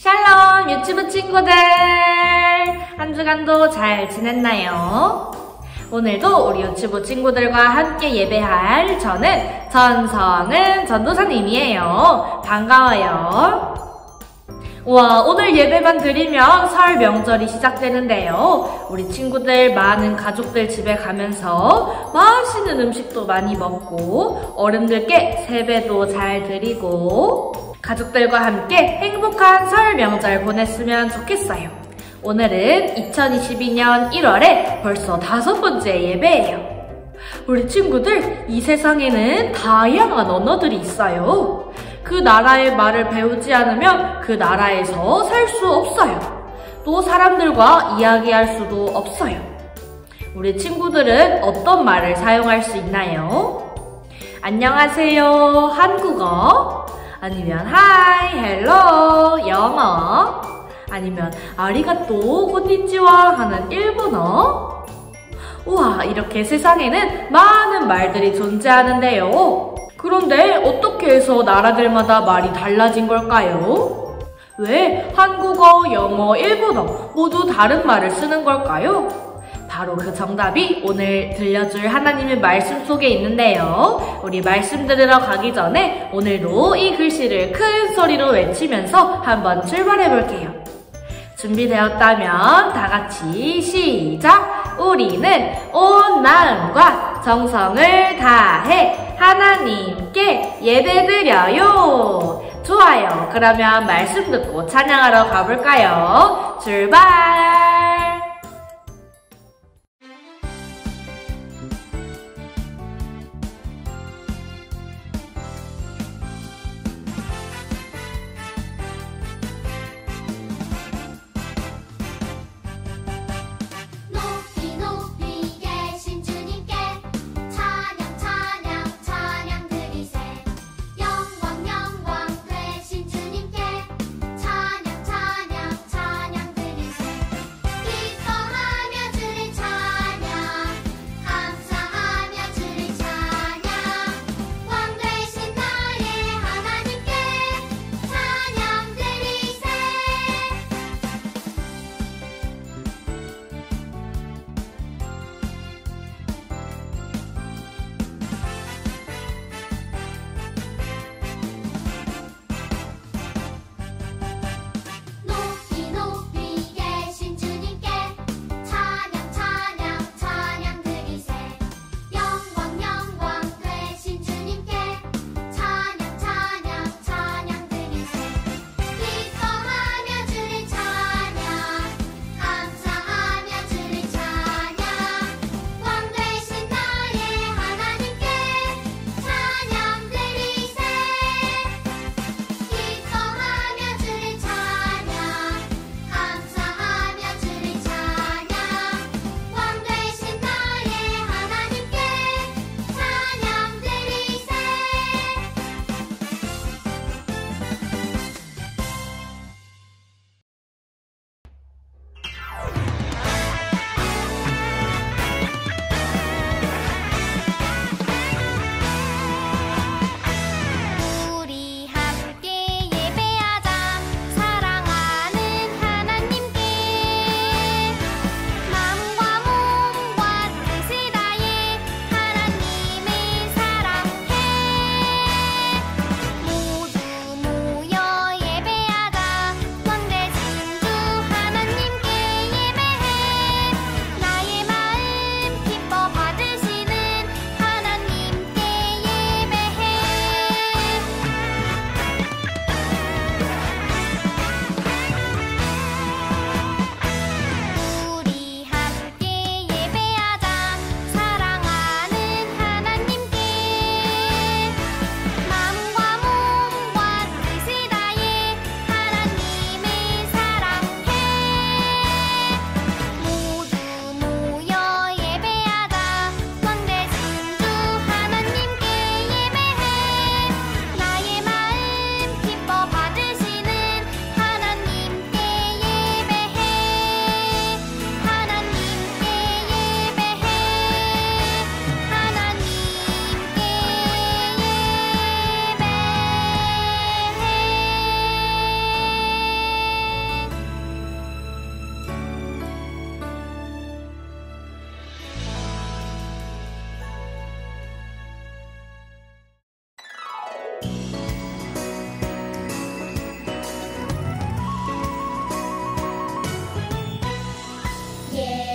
샬롬 유튜브 친구들! 한 주간도 잘 지냈나요? 오늘도 우리 유튜브 친구들과 함께 예배할 저는 전성은 전도사님이에요. 반가워요. 와, 오늘 예배만 드리면 설 명절이 시작되는데요. 우리 친구들 많은 가족들 집에 가면서 맛있는 음식도 많이 먹고 어른들께 세배도 잘 드리고 가족들과 함께 행복한 설 명절 보냈으면 좋겠어요. 오늘은 2022년 1월에 벌써 5번째 예배예요. 우리 친구들, 이 세상에는 다양한 언어들이 있어요. 그 나라의 말을 배우지 않으면 그 나라에서 살 수 없어요. 또 사람들과 이야기할 수도 없어요. 우리 친구들은 어떤 말을 사용할 수 있나요? 안녕하세요, 한국어. 아니면 하이, 헬로, 영어. 아니면 아리가또, 곤니치와 하는 일본어. 우와, 이렇게 세상에는 많은 말들이 존재하는데요. 그런데 어떻게 해서 나라들마다 말이 달라진 걸까요? 왜 한국어, 영어, 일본어 모두 다른 말을 쓰는 걸까요? 바로 그 정답이 오늘 들려줄 하나님의 말씀 속에 있는데요. 우리 말씀 들으러 가기 전에 오늘도 이 글씨를 큰 소리로 외치면서 한번 출발해 볼게요. 준비되었다면 다 같이 시작! 우리는 온 마음과 정성을 다해 하나님께 예배드려요. 좋아요. 그러면 말씀 듣고 찬양하러 가볼까요? 출발!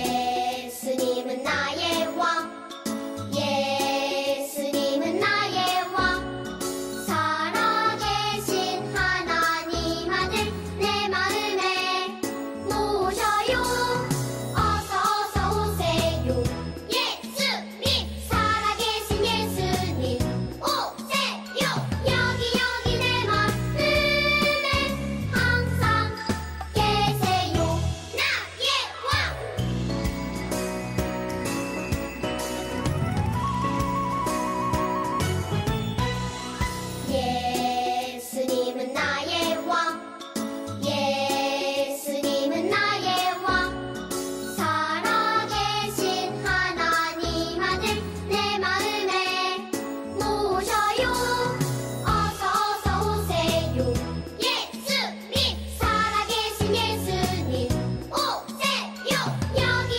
예수님은 나의 왕, 예수님은 나의 왕, 살아계신 하나님 아들 내 마음에 모셔요. 어서 오세요. 예수님, 살아계신 예수님 오세요. 여기 내 마음에 항상 계세요. 나의 왕. 예수님은 나의 왕, 예수님은 나의 왕, 살아계신 하나님 아들 내 마음에 모셔요. 어서 오세요. 예수님, 살아계신 예수님 오세요. 여기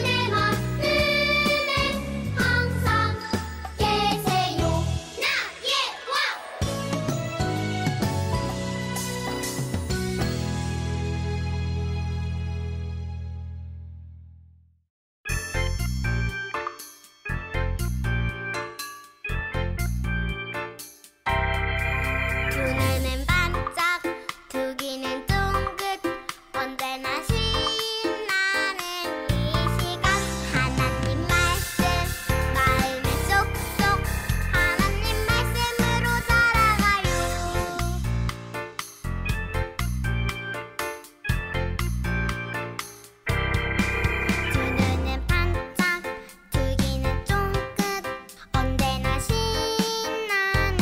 내 마음에 항상 계세요. 나의 왕. 두 눈은 반짝, 두 귀는 쫑긋, 언제나 신나는 이 시간. 하나님 말씀 마음에 쏙쏙, 하나님 말씀으로 살아가요. 두 눈은 반짝, 두 귀는 쫑긋, 언제나 신나는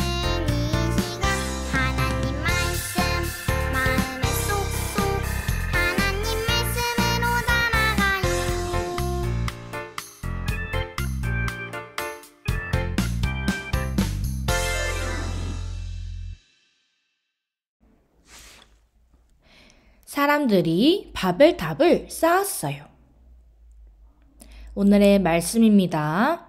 이 시간. 하나님 말씀 마음에 쏙쏙, 하나님 말씀으로 살아가요. 사람들이 바벨탑을 쌓았어요. 오늘의 말씀입니다.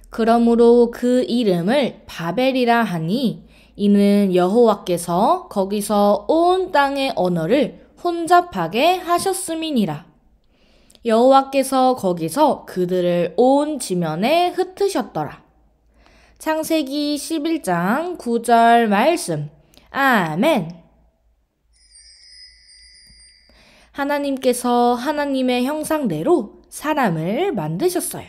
그러므로 그 이름을 바벨이라 하니 이는 여호와께서 거기서 온 땅의 언어를 혼잡하게 하셨음이니라. 여호와께서 거기서 그들을 온 지면에 흩으셨더라. 창세기 11장 9절 말씀. 아멘. 하나님께서 하나님의 형상대로 사람을 만드셨어요.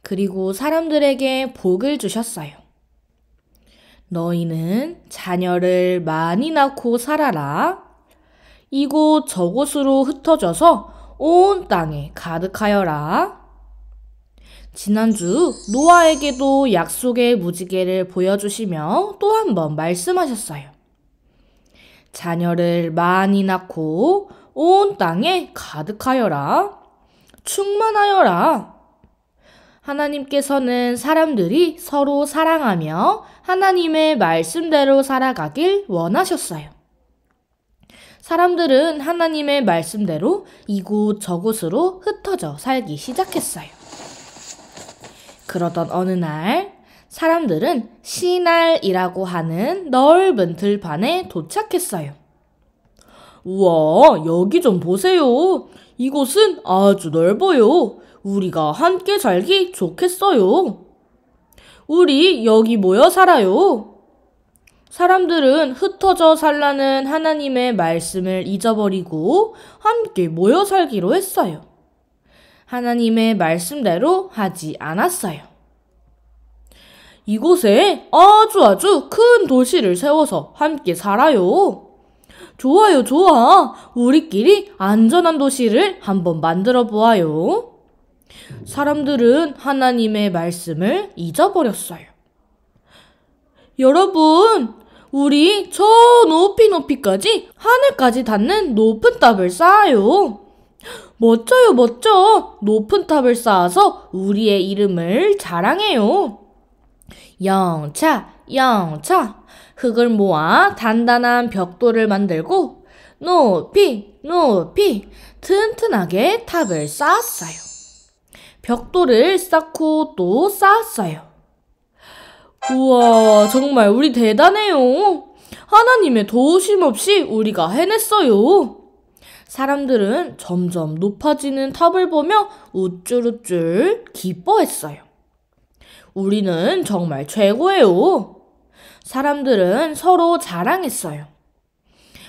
그리고 사람들에게 복을 주셨어요. 너희는 자녀를 많이 낳고 살아라. 이곳 저곳으로 흩어져서 온 땅에 가득하여라. 지난주 노아에게도 약속의 무지개를 보여주시며 또 한 번 말씀하셨어요. 자녀를 많이 낳고 온 땅에 가득하여라. 충만하여라. 하나님께서는 사람들이 서로 사랑하며 하나님의 말씀대로 살아가길 원하셨어요. 사람들은 하나님의 말씀대로 이곳 저곳으로 흩어져 살기 시작했어요. 그러던 어느 날 사람들은 시날이라고 하는 넓은 들판에 도착했어요. 우와, 여기 좀 보세요. 이곳은 아주 넓어요. 우리가 함께 살기 좋겠어요. 우리 여기 모여 살아요. 사람들은 흩어져 살라는 하나님의 말씀을 잊어버리고 함께 모여 살기로 했어요. 하나님의 말씀대로 하지 않았어요. 이곳에 아주 큰 도시를 세워서 함께 살아요. 좋아요, 좋아. 우리끼리 안전한 도시를 한번 만들어 보아요. 사람들은 하나님의 말씀을 잊어버렸어요. 여러분, 우리 저 높이까지 하늘까지 닿는 높은 탑을 쌓아요. 멋져요, 멋져. 높은 탑을 쌓아서 우리의 이름을 자랑해요. 영차, 영차. 흙을 모아 단단한 벽돌을 만들고 높이 튼튼하게 탑을 쌓았어요. 벽돌을 쌓고 또 쌓았어요. 우와, 정말 우리 대단해요. 하나님의 도우심 없이 우리가 해냈어요. 사람들은 점점 높아지는 탑을 보며 우쭐우쭐 기뻐했어요. 우리는 정말 최고예요. 사람들은 서로 자랑했어요.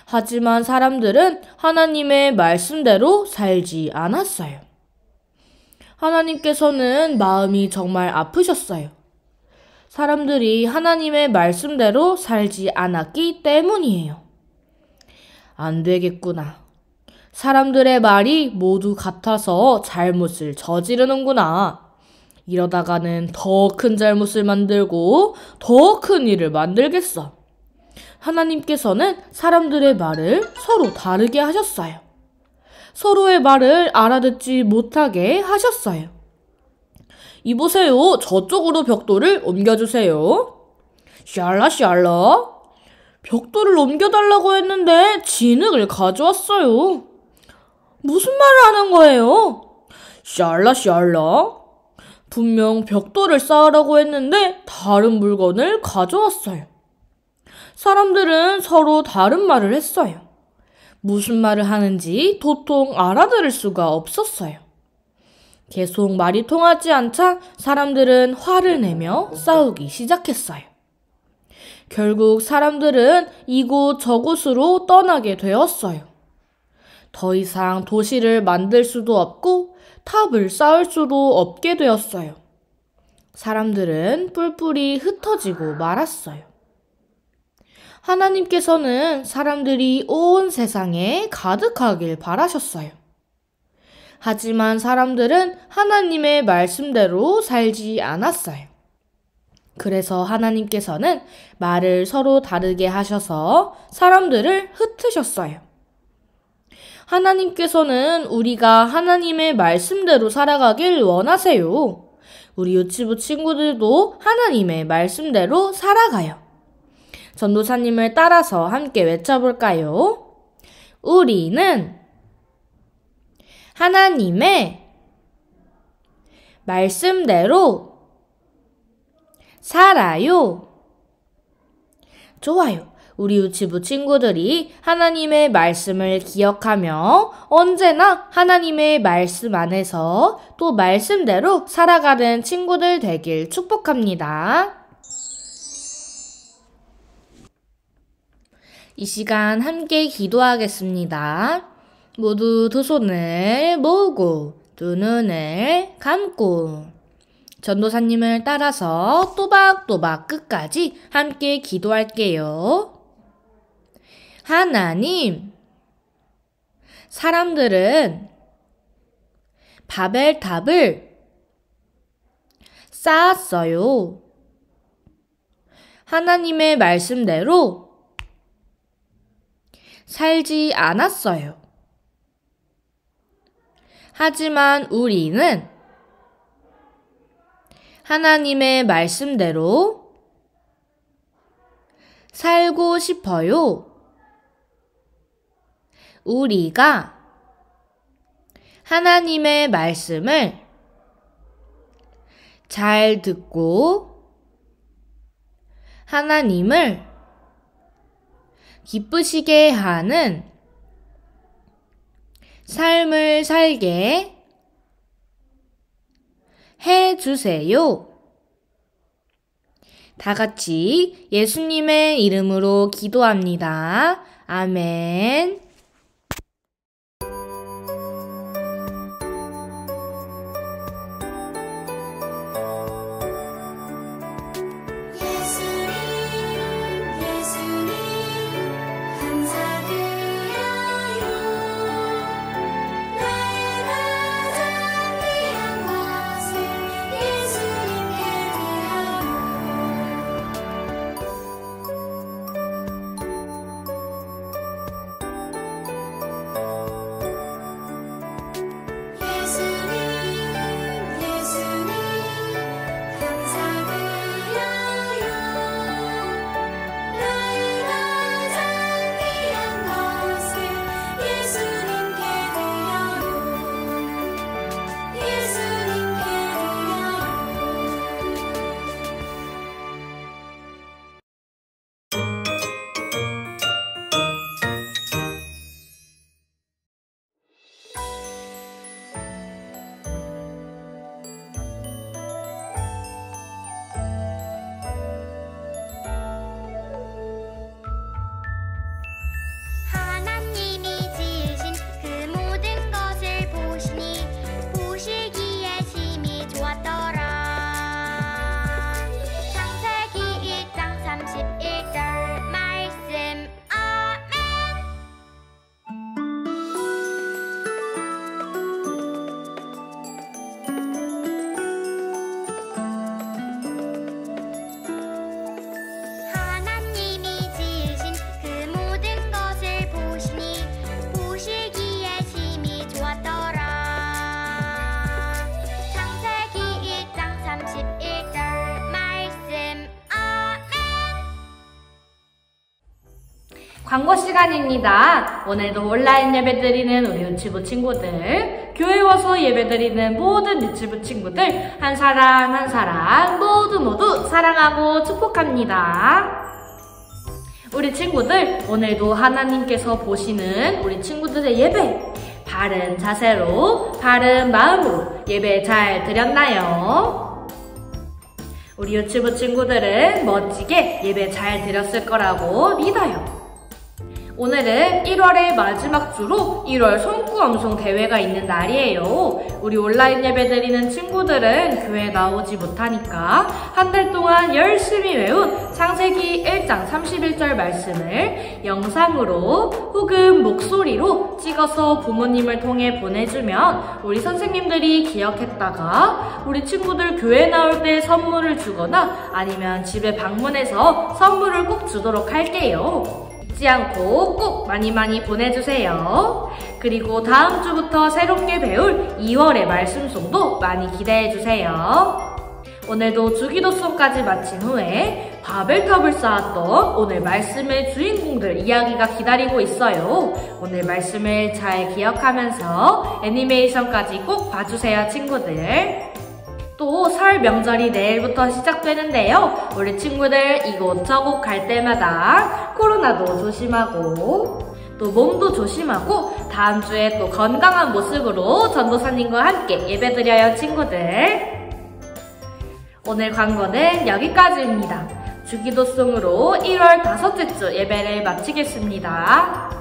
하지만 사람들은 하나님의 말씀대로 살지 않았어요. 하나님께서는 마음이 정말 아프셨어요. 사람들이 하나님의 말씀대로 살지 않았기 때문이에요. 안 되겠구나. 사람들의 말이 모두 같아서 잘못을 저지르는구나. 이러다가는 더 큰 잘못을 만들고 더 큰 일을 만들겠어. 하나님께서는 사람들의 말을 서로 다르게 하셨어요. 서로의 말을 알아듣지 못하게 하셨어요. 이보세요. 저쪽으로 벽돌을 옮겨주세요. 샬라샬라. 벽돌을 옮겨달라고 했는데 진흙을 가져왔어요. 무슨 말을 하는 거예요? 샬라샬라. 분명 벽돌을 쌓으라고 했는데 다른 물건을 가져왔어요. 사람들은 서로 다른 말을 했어요. 무슨 말을 하는지 도통 알아들을 수가 없었어요. 계속 말이 통하지 않자 사람들은 화를 내며 싸우기 시작했어요. 결국 사람들은 이곳 저곳으로 떠나게 되었어요. 더 이상 도시를 만들 수도 없고 탑을 쌓을 수도 없게 되었어요. 사람들은 뿔뿔이 흩어지고 말았어요. 하나님께서는 사람들이 온 세상에 가득하길 바라셨어요. 하지만 사람들은 하나님의 말씀대로 살지 않았어요. 그래서 하나님께서는 말을 서로 다르게 하셔서 사람들을 흩으셨어요. 하나님께서는 우리가 하나님의 말씀대로 살아가길 원하세요. 우리 유치부 친구들도 하나님의 말씀대로 살아가요. 전도사님을 따라서 함께 외쳐볼까요? 우리는 하나님의 말씀대로 살아요. 좋아요. 우리 유치부 친구들이 하나님의 말씀을 기억하며 언제나 하나님의 말씀 안에서 또 말씀대로 살아가는 친구들 되길 축복합니다. 이 시간 함께 기도하겠습니다. 모두 두 손을 모으고 두 눈을 감고 전도사님을 따라서 또박또박 끝까지 함께 기도할게요. 하나님, 사람들은 바벨탑을 쌓았어요. 하나님의 말씀대로 살지 않았어요. 하지만 우리는 하나님의 말씀대로 살고 싶어요. 우리가 하나님의 말씀을 잘 듣고 하나님을 기쁘시게 하는 삶을 살게 해주세요. 다 같이 예수님의 이름으로 기도합니다. 아멘. 광고 시간입니다. 오늘도 온라인 예배 드리는 우리 유치부 친구들, 교회 와서 예배 드리는 모든 유치부 친구들 한 사람 한 사람 모두 사랑하고 축복합니다. 우리 친구들, 오늘도 하나님께서 보시는 우리 친구들의 예배, 바른 자세로, 바른 마음으로 예배 잘 드렸나요? 우리 유치부 친구들은 멋지게 예배 잘 드렸을 거라고 믿어요. 오늘은 1월의 마지막 주로 1월 손구암송 대회가 있는 날이에요. 우리 온라인 예배 드리는 친구들은 교회에 나오지 못하니까 한 달 동안 열심히 외운 창세기 1장 31절 말씀을 영상으로 혹은 목소리로 찍어서 부모님을 통해 보내주면 우리 선생님들이 기억했다가 우리 친구들 교회 나올 때 선물을 주거나 아니면 집에 방문해서 선물을 꼭 주도록 할게요. 잊지 않고 꼭 많이 보내주세요. 그리고 다음 주부터 새롭게 배울 2월의 말씀송도 많이 기대해주세요. 오늘도 주기도송까지 마친 후에 바벨탑을 쌓았던 오늘 말씀의 주인공들 이야기가 기다리고 있어요. 오늘 말씀을 잘 기억하면서 애니메이션까지 꼭 봐주세요, 친구들. 또 설 명절이 내일부터 시작되는데요. 우리 친구들 이곳저곳 갈 때마다 코로나도 조심하고 또 몸도 조심하고 다음 주에 또 건강한 모습으로 전도사님과 함께 예배드려요, 친구들. 오늘 광고는 여기까지입니다. 주기도송으로 1월 5째 주 예배를 마치겠습니다.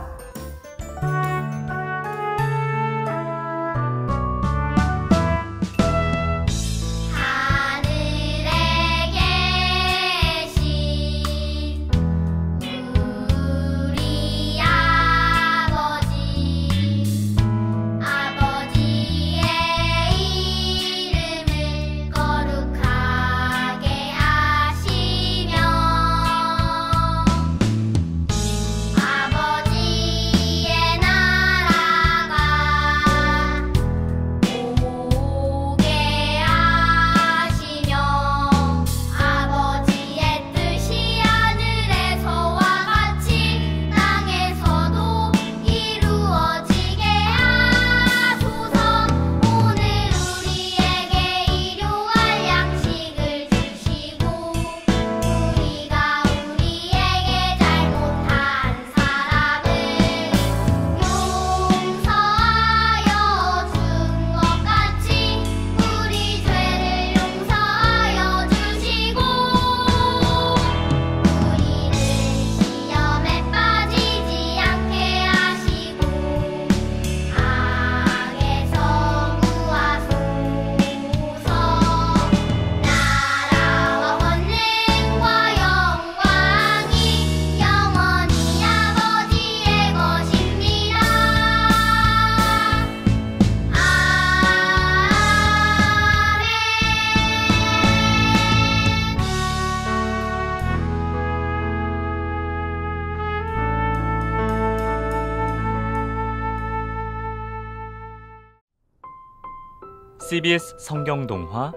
CBS 성경동화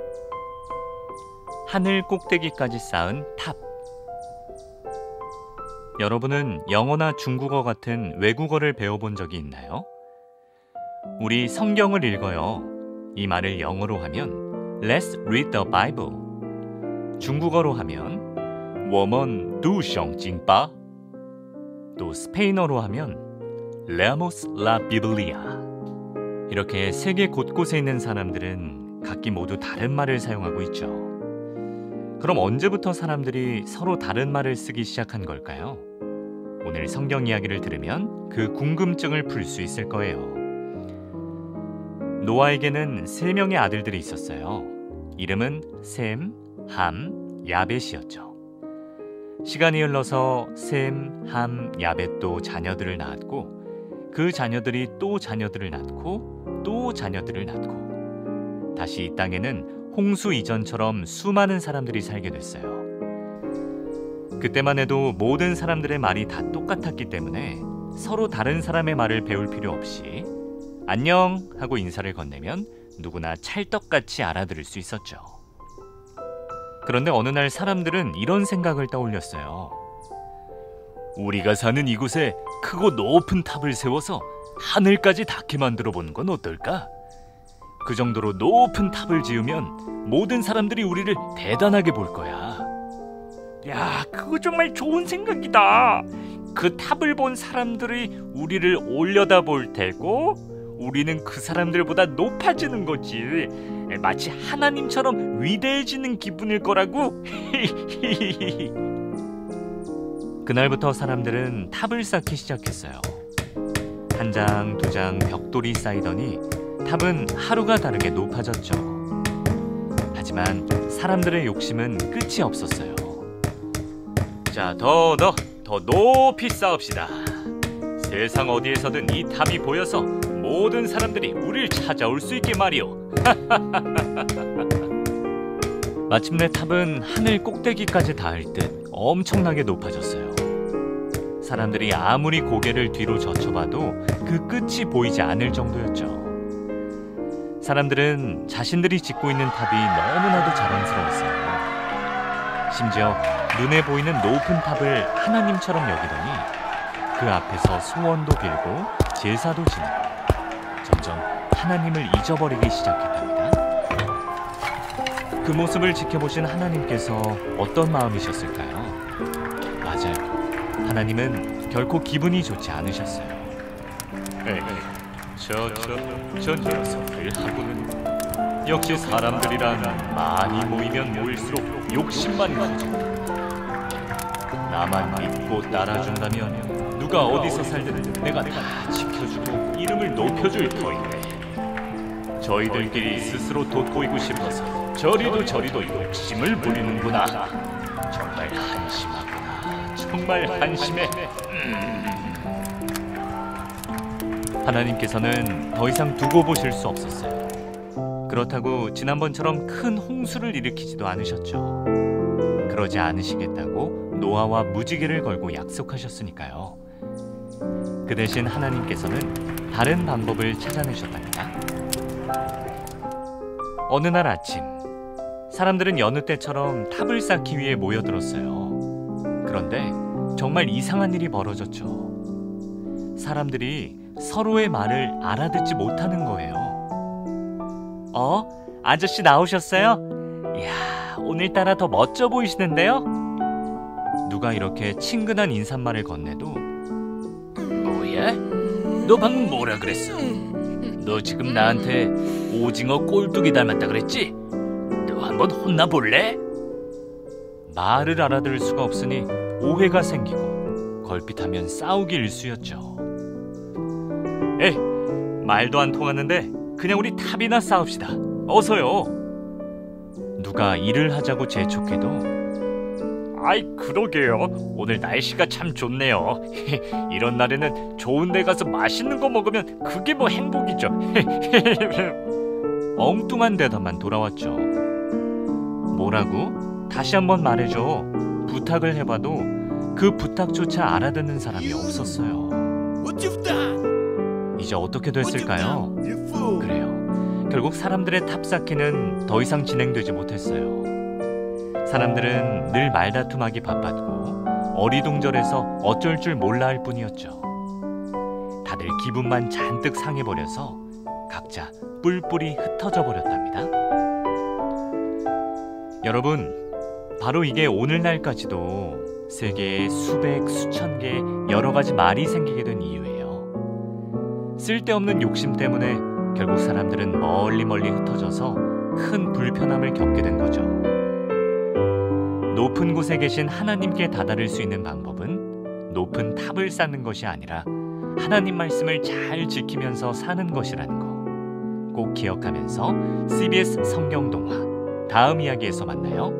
하늘 꼭대기까지 쌓은 탑. 여러분은 영어나 중국어 같은 외국어를 배워본 적이 있나요? 우리 성경을 읽어요. 이 말을 영어로 하면 Let's read the Bible. 중국어로 하면 我们读圣经吧. 또 스페인어로 하면 Leamos la Biblia. 이렇게 세계 곳곳에 있는 사람들은 각기 모두 다른 말을 사용하고 있죠. 그럼 언제부터 사람들이 서로 다른 말을 쓰기 시작한 걸까요? 오늘 성경 이야기를 들으면 그 궁금증을 풀 수 있을 거예요. 노아에게는 3명의 아들들이 있었어요. 이름은 셈, 함, 야벳이었죠. 시간이 흘러서 셈, 함, 야벳도 자녀들을 낳았고 그 자녀들이 또 자녀들을 낳고 또 자녀들을 낳고 다시 이 땅에는 홍수 이전처럼 수많은 사람들이 살게 됐어요. 그때만 해도 모든 사람들의 말이 다 똑같았기 때문에 서로 다른 사람의 말을 배울 필요 없이 안녕 하고 인사를 건네면 누구나 찰떡같이 알아들을 수 있었죠. 그런데 어느 날 사람들은 이런 생각을 떠올렸어요. 우리가 사는 이곳에 크고 높은 탑을 세워서 하늘까지 닿게 만들어 보는 건 어떨까? 그 정도로 높은 탑을 지으면 모든 사람들이 우리를 대단하게 볼 거야. 야, 그거 정말 좋은 생각이다. 그 탑을 본 사람들이 우리를 올려다볼 테고 우리는 그 사람들보다 높아지는 거지. 마치 하나님처럼 위대해지는 기분일 거라고. 그날부터 사람들은 탑을 쌓기 시작했어요. 한 장, 두 장 벽돌이 쌓이더니 탑은 하루가 다르게 높아졌죠. 하지만 사람들의 욕심은 끝이 없었어요. 자, 더 높이 쌓읍시다. 세상 어디에서든 이 탑이 보여서 모든 사람들이 우리를 찾아올 수 있게 말이오. 마침내 탑은 하늘 꼭대기까지 닿을 듯 엄청나게 높아졌어요. 사람들이 아무리 고개를 뒤로 젖혀봐도 그 끝이 보이지 않을 정도였죠. 사람들은 자신들이 짓고 있는 탑이 너무나도 자랑스러웠어요. 심지어 눈에 보이는 높은 탑을 하나님처럼 여기더니 그 앞에서 소원도 빌고 제사도 지내고 점점 하나님을 잊어버리기 시작했답니다. 그 모습을 지켜보신 하나님께서 어떤 마음이셨을까요? 맞아요. 하나님은 결코 기분이 좋지 않으셨어요. 저 녀석들하고는 역시 사람들이란 많이 모이면 모일수록 욕심만 커진다. 나만 믿고 따라준다면 누가 어디서 살든 내가 다 지켜주고 이름을 높여줄 터인데 저희들끼리 스스로 돋보이고 싶어서 저리도 욕심을 부리는구나. 정말 한심하구나. 정말 한심해. 하나님께서는 더 이상 두고 보실 수 없었어요. 그렇다고 지난번처럼 큰 홍수를 일으키지도 않으셨죠. 그러지 않으시겠다고 노아와 무지개를 걸고 약속하셨으니까요. 그 대신 하나님께서는 다른 방법을 찾아내셨답니다. 어느 날 아침, 사람들은 여느 때처럼 탑을 쌓기 위해 모여들었어요. 그런데 정말 이상한 일이 벌어졌죠. 사람들이 서로의 말을 알아듣지 못하는 거예요. 아저씨 나오셨어요? 이야, 오늘따라 더 멋져 보이시는데요? 누가 이렇게 친근한 인사말을 건네도 뭐야? 너 방금 뭐라 그랬어? 너 지금 나한테 오징어 꼴뚜기 닮았다 그랬지? 너 한번 혼나볼래? 말을 알아들을 수가 없으니 오해가 생기고 걸핏하면 싸우기 일쑤였죠. 에이, 말도 안 통하는데 그냥 우리 탑이나 쌓읍시다. 어서요. 누가 일을 하자고 재촉해도 아이, 그러게요. 오늘 날씨가 참 좋네요. 이런 날에는 좋은 데 가서 맛있는 거 먹으면 그게 뭐 행복이죠. 엉뚱한 대답만 돌아왔죠. 뭐라고? 다시 한번 말해줘. 부탁을 해봐도 그 부탁조차 알아듣는 사람이 없었어요. 이제 어떻게 됐을까요? 그래요. 결국 사람들의 탑 쌓기는 더 이상 진행되지 못했어요. 사람들은 늘 말다툼하기 바빴고 어리둥절해서 어쩔 줄 몰라 할 뿐이었죠. 다들 기분만 잔뜩 상해버려서 각자 뿔뿔이 흩어져 버렸답니다. 여러분, 바로 이게 오늘날까지도 세계에 수백, 수천 개의 여러 가지 말이 생기게 된 이유예요. 쓸데없는 욕심 때문에 결국 사람들은 멀리 흩어져서 큰 불편함을 겪게 된 거죠. 높은 곳에 계신 하나님께 다다를 수 있는 방법은 높은 탑을 쌓는 것이 아니라 하나님 말씀을 잘 지키면서 사는 것이라는 거 꼭 기억하면서 CBS 성경동화 다음 이야기에서 만나요.